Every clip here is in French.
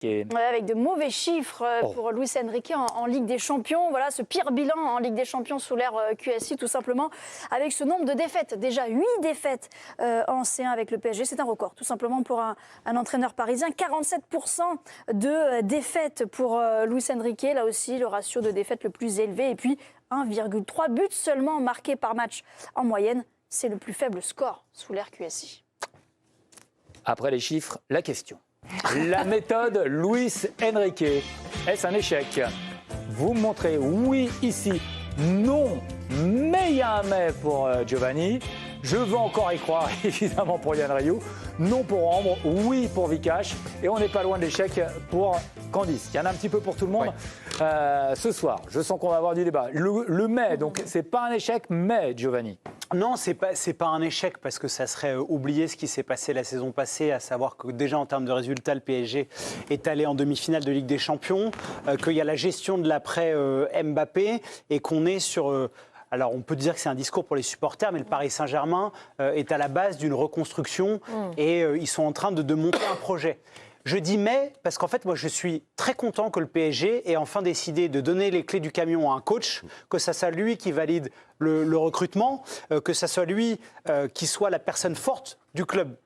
Ouais, avec de mauvais chiffres pour Luis Enrique en Ligue des Champions. Voilà ce pire bilan en Ligue des Champions sous l'ère QSI, tout simplement, avec ce nombre de défaites. Déjà 8 défaites en C1 avec le PSG. C'est un record, tout simplement, pour un entraîneur parisien. 47% de défaites pour Luis Enrique. Là aussi, le ratio de défaites le plus élevé. Et puis 1,3 buts seulement marqués par match en moyenne. C'est le plus faible score sous l'ère QSI. Après les chiffres, la question. La méthode Luis Enrique, est-ce un échec? Vous me montrez oui ici, non, mais il y a un mais pour Giovanni. Je veux encore y croire, évidemment, pour Yann Rioux. Non pour Ambre, oui pour Vikash. Et on n'est pas loin de l'échec pour Candice. Il y en a un petit peu pour tout le monde ce soir. Je sens qu'on va avoir du débat. Le mais, donc c'est pas un échec, mais Giovanni. Non, c'est pas un échec parce que ça serait oublier ce qui s'est passé la saison passée, à savoir que déjà en termes de résultats, le PSG est allé en demi-finale de Ligue des Champions, qu'il y a la gestion de l'après Mbappé et qu'on est sur... alors on peut dire que c'est un discours pour les supporters, mais le Paris Saint-Germain est à la base d'une reconstruction et ils sont en train de monter un projet. Je dis mais parce qu'en fait, moi, je suis très content que le PSG ait enfin décidé de donner les clés du camion à un coach, que ça soit lui qui valide le recrutement, que ça soit lui qui soit la personne forte du club.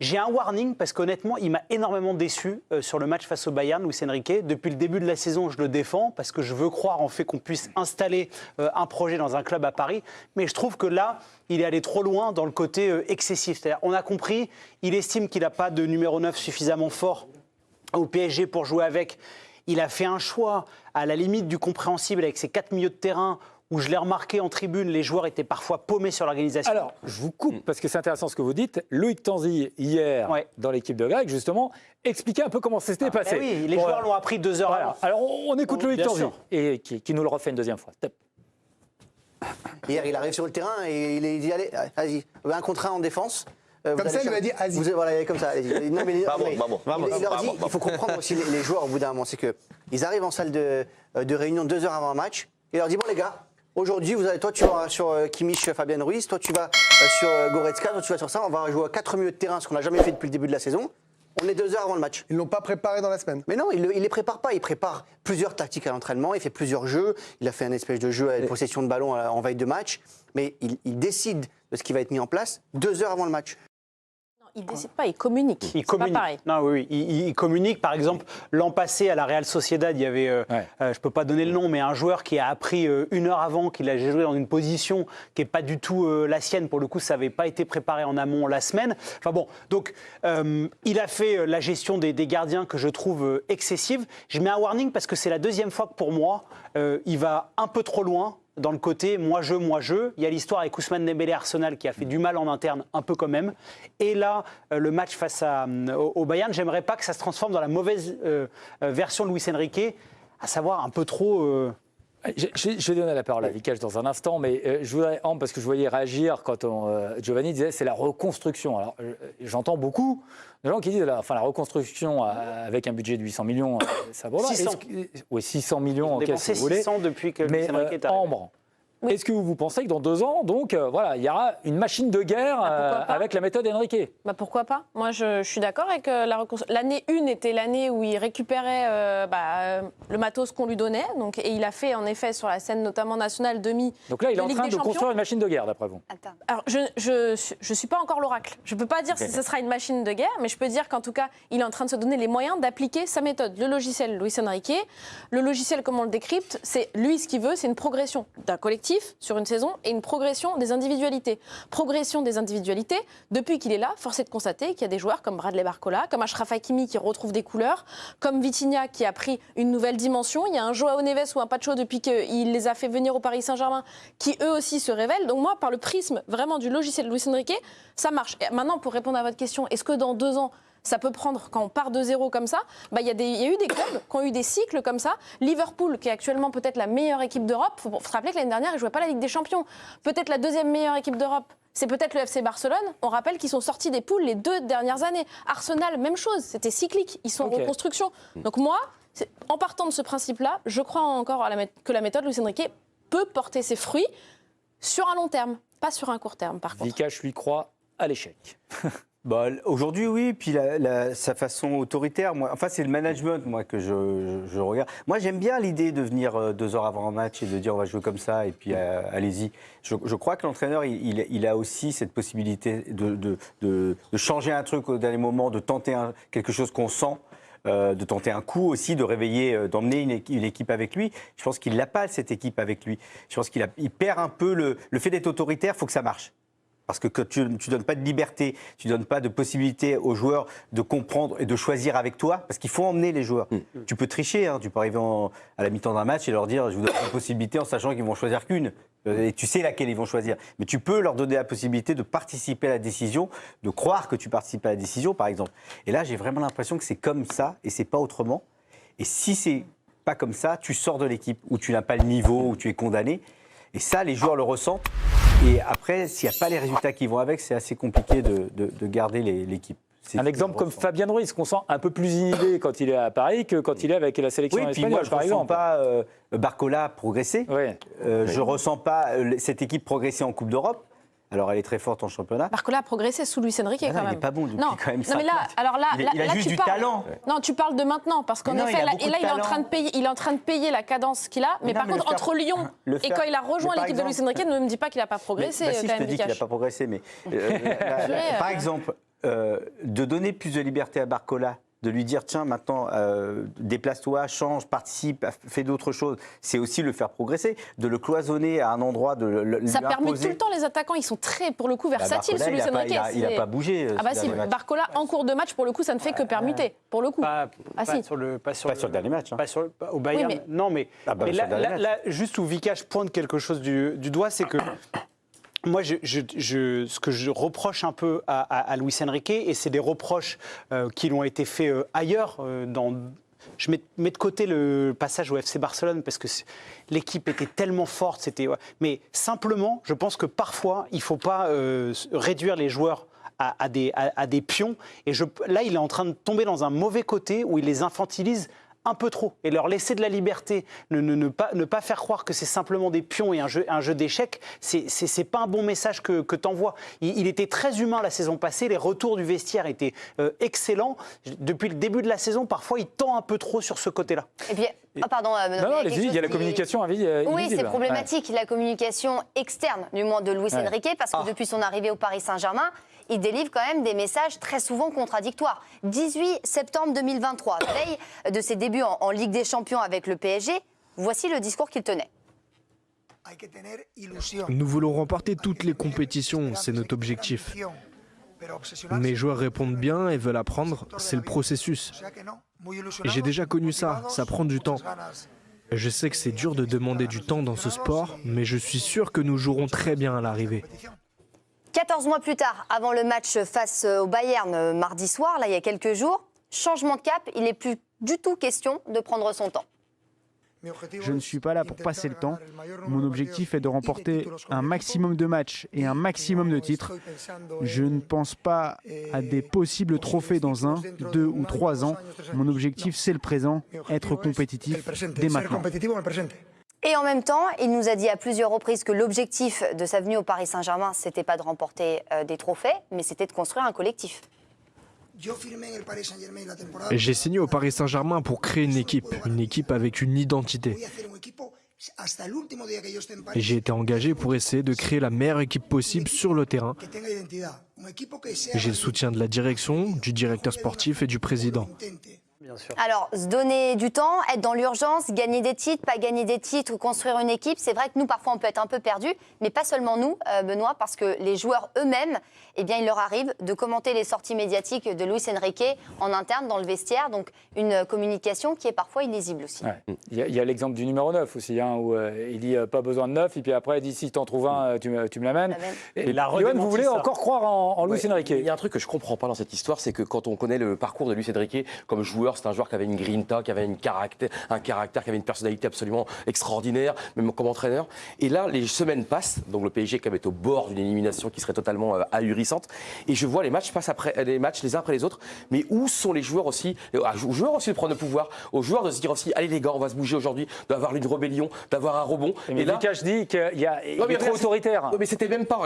J'ai un warning parce qu'honnêtement, il m'a énormément déçu sur le match face au Bayern, Luis Enrique. Depuis le début de la saison, je le défends parce que je veux croire en fait qu'on puisse installer un projet dans un club à Paris. Mais je trouve que là, il est allé trop loin dans le côté excessif. C'est-à-dire, on a compris, il estime qu'il n'a pas de numéro 9 suffisamment fort au PSG pour jouer avec. Il a fait un choix à la limite du compréhensible avec ses 4 milieux de terrain où je l'ai remarqué en tribune, les joueurs étaient parfois paumés sur l'organisation. Alors, je vous coupe parce que c'est intéressant ce que vous dites. Loïc Tanzi, hier, dans l'équipe de Greg, justement, expliquait un peu comment ça s'était passé. Oui, les joueurs l'ont appris 2 heures avant. Alors, on écoute Loïc Tanzi, et qui nous le refait une deuxième fois. Top. Hier, il arrive sur le terrain et il dit allez, vas-y, un contre un en défense. Comme ça, il lui a dit vas-y. Voilà, comme ça, allez-y. Non, mais il leur dit, il faut comprendre aussi les joueurs au bout d'un moment, c'est qu'ils arrivent en salle de réunion 2 heures avant un match, et il leur dit bon les gars, aujourd'hui, toi tu vas sur Kimmich, Fabien Ruiz, toi tu vas sur Goretzka, toi tu vas sur ça, on va jouer à 4 milieux de terrain, ce qu'on n'a jamais fait depuis le début de la saison. On est 2 heures avant le match. Ils ne l'ont pas préparé dans la semaine. Mais non, il ne les prépare pas. Il prépare plusieurs tactiques à l'entraînement, il fait plusieurs jeux. Il a fait un espèce de jeu à possession de ballon en veille de match. Mais il décide de ce qui va être mis en place 2 heures avant le match. Il ne décide pas, il communique. Il communique. Pas pareil. Non, oui. Il communique. Par exemple, l'an passé, à la Real Sociedad, il y avait, je ne peux pas donner le nom, mais un joueur qui a appris 1 heure avant qu'il a joué dans une position qui n'est pas du tout la sienne. Pour le coup, ça n'avait pas été préparé en amont la semaine. Enfin bon, donc il a fait la gestion des gardiens que je trouve excessive. Je mets un warning parce que c'est la 2e fois que pour moi, il va un peu trop loin. Dans le côté moi je. Il y a l'histoire avec Ousmane Dembélé Arsenal qui a fait du mal en interne un peu quand même. Et là, le match face au Bayern, j'aimerais pas que ça se transforme dans la mauvaise version de Luis Enrique, à savoir un peu trop... Je vais donner la parole à Vikash dans un instant, mais je voudrais, parce que je voyais réagir quand Giovanni disait c'est la reconstruction. Alors j'entends beaucoup de gens qui disent la reconstruction avec un budget de 800 millions, ça vaut 600. Oui, 600 millions, ok, si vous voulez. 600 depuis que mais Luis Enrique est arrivé. Ambre, est-ce que vous pensez que dans 2 ans, donc voilà, il y aura une machine de guerre avec la méthode Enrique? Pourquoi pas? Moi, je suis d'accord avec la reconstruction. L'année 1 était l'année où il récupérait le matos qu'on lui donnait. Donc, et il a fait, en effet, sur la scène notamment nationale, demi. Donc là, il est en train de construire une machine de guerre, d'après vous? Alors, je suis pas encore l'oracle. Je peux pas dire si ce sera une machine de guerre, mais je peux dire qu'en tout cas, il est en train de se donner les moyens d'appliquer sa méthode. Le logiciel Luis Enrique, le logiciel, comme on le décrypte, c'est lui ce qu'il veut, c'est une progression d'un collectif sur une saison et une progression des individualités. Progression des individualités, depuis qu'il est là, force est de constater qu'il y a des joueurs comme Bradley Barcola, comme Achraf Hakimi qui retrouve des couleurs, comme Vitinha qui a pris une nouvelle dimension. Il y a un Joao Neves ou un Pacho depuis qu'il les a fait venir au Paris Saint-Germain qui eux aussi se révèlent. Donc moi, par le prisme vraiment du logiciel Luis Enrique, ça marche. Et maintenant, pour répondre à votre question, est-ce que dans 2 ans, ça peut prendre, quand on part de 0 comme ça, il y a eu des clubs qui ont eu des cycles comme ça. Liverpool, qui est actuellement peut-être la meilleure équipe d'Europe, il faut se rappeler que l'année dernière, ils ne jouaient pas la Ligue des Champions. Peut-être la 2e meilleure équipe d'Europe, c'est peut-être le FC Barcelone. On rappelle qu'ils sont sortis des poules les 2 dernières années. Arsenal, même chose, c'était cyclique, ils sont en reconstruction. Donc moi, en partant de ce principe-là, je crois encore que la méthode Luis Enrique peut porter ses fruits sur un long terme, pas sur un court terme par contre. Vikash lui croit à l'échec. Aujourd'hui, oui. Puis sa façon autoritaire, c'est le management, moi, que je regarde. Moi, j'aime bien l'idée de venir 2 heures avant un match et de dire on va jouer comme ça et puis allez-y. Je crois que l'entraîneur, il a aussi cette possibilité de changer un truc au dernier moment, de tenter quelque chose qu'on sent. De tenter un coup aussi, de réveiller, d'emmener une équipe avec lui. Je pense qu'il n'a pas cette équipe avec lui. Je pense qu'il perd un peu le fait d'être autoritaire, il faut que ça marche. Parce que tu ne donnes pas de liberté, tu ne donnes pas de possibilité aux joueurs de comprendre et de choisir avec toi, parce qu'il faut emmener les joueurs. Tu peux tricher, hein, tu peux arriver à la mi-temps d'un match et leur dire je vous donne une possibilité en sachant qu'ils vont choisir qu'une. Et tu sais laquelle ils vont choisir. Mais tu peux leur donner la possibilité de participer à la décision, de croire que tu participes à la décision, par exemple. Et là, j'ai vraiment l'impression que c'est comme ça et c'est pas autrement. Et si c'est pas comme ça, tu sors de l'équipe où tu n'as pas le niveau, où tu es condamné. Et ça, les joueurs le ressentent. Et après, s'il n'y a pas les résultats qui vont avec, c'est assez compliqué de garder l'équipe. Un exemple comme Fabien Ruiz, qu'on sent un peu plus inhibé quand il est à Paris que quand il est avec la sélection espagnole, par exemple. Je ne ressens pas Barcola progresser. Oui. Je ne ressens pas cette équipe progresser en Coupe d'Europe. Alors, elle est très forte en championnat. Barcola a progressé sous Luis Enrique quand même. Il n'est pas bon depuis quand même 5 Non, mais là, alors là, il a juste du talent. Non, tu parles de maintenant, parce qu'en effet, il est en train de payer la cadence qu'il a. Mais par contre, entre Lyon et quand il a rejoint l'équipe de Luis Enrique, ne me dis pas qu'il n'a pas progressé. Si, je te dis qu'il n'a pas progressé, mais par exemple, de donner plus de liberté à Barcola, de lui dire tiens maintenant déplace-toi, change, participe, fais d'autres choses, c'est aussi le faire progresser, de le cloisonner à un endroit, de lui ça permet imposer. tout le temps, les attaquants ils sont très pour le coup versatiles sous Luis Enrique. Il n'a pas bougé. Ah bah si, Barcola en cours de match pour le coup ça ne fait que permuter pour le coup. Pas sur le dernier match. Hein. Au Bayern. Oui, mais... Non, mais, là, juste où Vikash pointe quelque chose du doigt, c'est que moi, ce que je reproche un peu à Luis Enrique, et c'est des reproches qui lui ont été faits ailleurs, je mets de côté le passage au FC Barcelone parce que l'équipe était tellement forte. Mais simplement, je pense que parfois, il ne faut pas réduire les joueurs à des pions. Et là, il est en train de tomber dans un mauvais côté où il les infantilise un peu trop et leur laisser de la liberté, ne pas faire croire que c'est simplement des pions et un jeu d'échecs, c'est pas un bon message que t'envoies. Il était très humain la saison passée, les retours du vestiaire étaient excellents. Depuis le début de la saison, parfois il tend un peu trop sur ce côté-là. Et puis, pardon, allez-y, il y a la communication invisible. Oui, c'est problématique, la communication externe du moins de Luis Enrique, parce que depuis son arrivée au Paris Saint-Germain, il délivre quand même des messages très souvent contradictoires. 18 septembre 2023, veille de ses débuts en Ligue des Champions avec le PSG, voici le discours qu'il tenait. Nous voulons remporter toutes les compétitions, c'est notre objectif. Mes joueurs répondent bien et veulent apprendre, c'est le processus. Et j'ai déjà connu ça, ça prend du temps. Je sais que c'est dur de demander du temps dans ce sport, mais je suis sûr que nous jouerons très bien à l'arrivée. 14 mois plus tard, avant le match face au Bayern mardi soir, là il y a quelques jours, changement de cap, il n'est plus du tout question de prendre son temps. Je ne suis pas là pour passer le temps. Mon objectif est de remporter un maximum de matchs et un maximum de titres. Je ne pense pas à des possibles trophées dans 1, 2 ou 3 ans. Mon objectif, c'est le présent, être compétitif dès maintenant. Et en même temps, il nous a dit à plusieurs reprises que l'objectif de sa venue au Paris Saint-Germain, c'était pas de remporter des trophées, mais c'était de construire un collectif. J'ai signé au Paris Saint-Germain pour créer une équipe avec une identité. Et j'ai été engagé pour essayer de créer la meilleure équipe possible sur le terrain. J'ai le soutien de la direction, du directeur sportif et du président. Alors, se donner du temps, être dans l'urgence, gagner des titres, pas gagner des titres, construire une équipe, c'est vrai que nous, parfois, on peut être un peu perdus, mais pas seulement nous, Benoît, parce que les joueurs eux-mêmes, eh bien, il leur arrive de commenter les sorties médiatiques de Luis Enrique en interne, dans le vestiaire, donc une communication qui est parfois illisible aussi. Ouais. Il y a l'exemple du numéro 9 aussi, hein, où il dit pas besoin de 9, et puis après, il dit si t'en trouves un, tu me l'amènes. Et Yoann, vous voulez encore croire en Luis Enrique? Il y a un truc que je comprends pas dans cette histoire, c'est que quand on connaît le parcours de Luis Enrique comme joueur, c'est un joueur qui avait une grinta, qui avait un caractère, qui avait une personnalité absolument extraordinaire, même comme entraîneur. Et là, les semaines passent, donc le PSG quand même est au bord d'une élimination qui serait totalement ahurissante. Et je vois les matchs passent les uns après les autres. Mais où sont les joueurs aussi, aux joueurs aussi de prendre le pouvoir, aux joueurs de se dire aussi, allez les gars, on va se bouger aujourd'hui, d'avoir une rébellion, d'avoir un rebond. Mais Lucas, je dis qu'il est trop autoritaire. Mais c'était même pas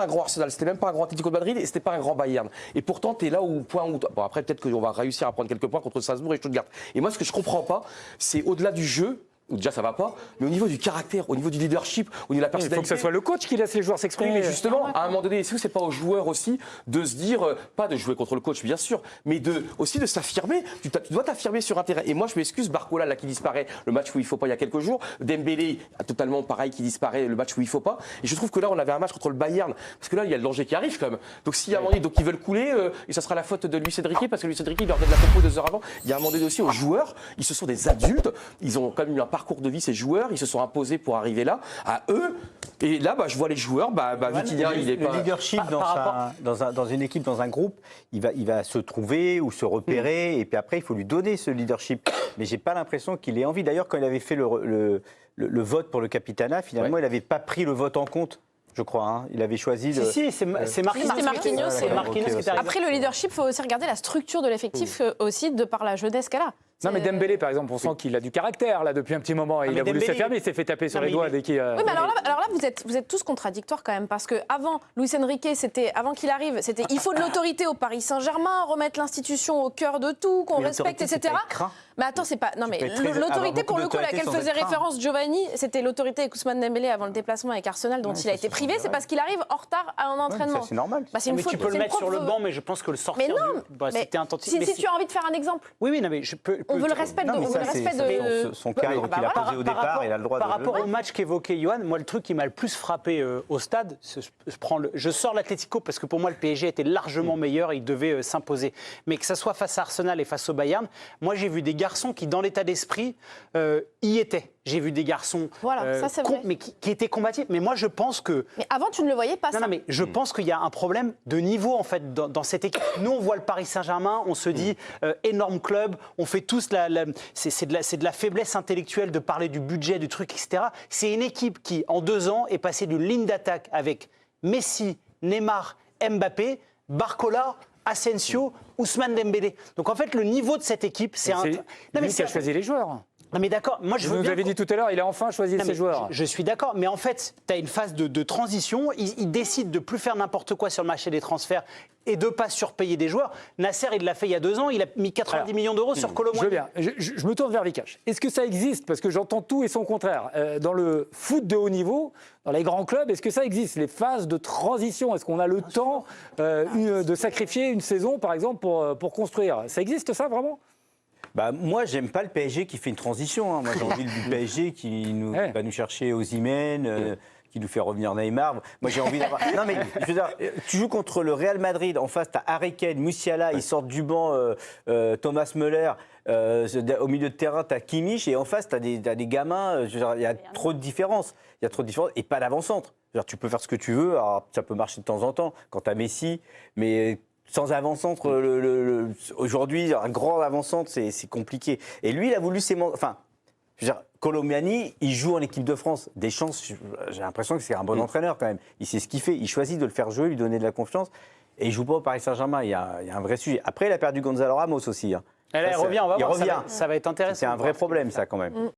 un grand Arsenal, c'était même pas un grand Atlético de Madrid et c'était pas un grand Bayern. Et pourtant, tu es là au point où. Bon, après, peut-être qu'on va réussir à prendre quelques points contre Salzbourg et Stuttgart. Et moi, ce que je comprends pas, c'est au-delà du jeu. Déjà ça va pas, mais au niveau du caractère, au niveau du leadership, au niveau de la personnalité. Il faut que ce soit le coach qui laisse les joueurs s'exprimer. Mais justement, à un moment donné, est-ce que c'est pas aux joueurs aussi de se dire, pas de jouer contre le coach bien sûr, mais aussi de s'affirmer. Tu dois t'affirmer sur un terrain. Et moi je m'excuse, Barcola là qui disparaît, le match où il faut pas il y a quelques jours, Dembélé totalement pareil qui disparaît, le match où il faut pas. Et je trouve que là on avait un match contre le Bayern, parce que là il y a le danger qui arrive quand même. Donc s'il y a un moment donné, donc ils veulent couler, et ça sera la faute de Luis Enrique parce que Luis Enrique il leur donne la compo 2 heures avant. Il y a un moment donné aussi aux joueurs, ils se sont des adultes, ils ont quand même eu un parcours de vie ces joueurs. Ils se sont imposés pour arriver là, à eux. Et là, je vois les joueurs, Vitinha, il est pas... Le leadership dans une équipe, dans un groupe, il va se trouver ou se repérer, et puis après, il faut lui donner ce leadership. Mais j'ai pas l'impression qu'il ait envie. D'ailleurs, quand il avait fait le vote pour le Capitana, finalement, il n'avait pas pris le vote en compte. Je crois, hein. Il avait choisi. Si, c'est Marquinhos. Après, le leadership, il faut aussi regarder la structure de l'effectif aussi, de par la jeunesse qu'elle a. Non mais Dembélé par exemple, on sent qu'il a du caractère là depuis un petit moment. Il a voulu s'affirmer, il s'est fait taper sur les doigts dès qu'il. Oui, mais alors là, vous êtes tous contradictoires quand même, parce que avant Luis Enrique, avant qu'il arrive, c'était il faut de l'autorité au Paris Saint-Germain, remettre l'institution au cœur de tout, qu'on respecte, etc. Mais attends, c'est pas. Non mais l'autorité pour le coup à laquelle faisait référence Giovanni, c'était l'autorité avec Ousmane Dembélé avant le déplacement avec Arsenal, dont il a été privé, c'est parce qu'il arrive en retard à un entraînement. C'est normal. Mais tu peux le mettre sur le banc, mais je pense que le sortir. Mais non. Si tu as envie de faire un exemple. Oui, non mais je peux. On veut le respect de son cadre qu'il a posé au départ, il a le droit de... Par rapport au match qu'évoquait Johan, moi, le truc qui m'a le plus frappé au stade, je sors l'Atlético parce que pour moi, le PSG était largement meilleur et il devait s'imposer. Mais que ça soit face à Arsenal et face au Bayern, moi, j'ai vu des garçons qui, dans l'état d'esprit, y étaient. J'ai vu des garçons mais qui étaient combatifs. Mais moi, je pense que... Mais avant, tu ne le voyais pas, ça. Non, mais je pense qu'il y a un problème de niveau, en fait, dans cette équipe. Nous, on voit le Paris Saint-Germain, on se dit, énorme club, on fait tous c'est de la faiblesse intellectuelle de parler du budget, du truc, etc. C'est une équipe qui, en 2 ans, est passée d'une ligne d'attaque avec Messi, Neymar, Mbappé, Barcola, Asensio, Ousmane Dembélé. Donc, en fait, le niveau de cette équipe, c'est un... Non, mais qui a choisi les joueurs. Non mais d'accord, moi je veux Vous avez dit tout à l'heure, il a enfin choisi ses joueurs. Je suis d'accord, mais en fait, tu as une phase de transition, il décide de plus faire n'importe quoi sur le marché des transferts et de ne pas surpayer des joueurs. Nasser, il l'a fait il y a 2 ans, il a mis 90 millions d'euros sur Colomboigny. Je me tourne vers Vikash. Est-ce que ça existe? Parce que j'entends tout et son contraire. Dans le foot de haut niveau, dans les grands clubs, est-ce que ça existe, les phases de transition? Est-ce qu'on a le temps de sacrifier une saison, par exemple, pour construire? Ça existe ça, vraiment? Moi, j'aime pas le PSG qui fait une transition. Hein. Moi, j'ai envie du PSG qui va nous chercher Osimhen, qui nous fait revenir Neymar. Moi, j'ai envie d'avoir... Non, mais je veux dire, tu joues contre le Real Madrid. En face, tu as Harry Kane, Musiala, ils sortent du banc, Thomas Müller. Au milieu de terrain, tu as Kimmich. Et en face, tu as des gamins. Il y a trop de différences. Il y a trop de différences et pas d'avant-centre. Tu peux faire ce que tu veux. Alors, ça peut marcher de temps en temps quand tu as Messi. Mais... sans avant-centre, aujourd'hui, un grand avant-centre, c'est compliqué. Et lui, il a voulu Colomboigny, il joue en équipe de France. Deschamps, j'ai l'impression que c'est un bon entraîneur quand même. Il sait ce qu'il fait. Il choisit de le faire jouer, lui donner de la confiance. Et il joue pas au Paris Saint-Germain. Il y a un vrai sujet. Après, il a perdu Gonzalo Ramos aussi. Hein. Il revient, on va voir. Ça va être intéressant. C'est un vrai problème, ça, quand même.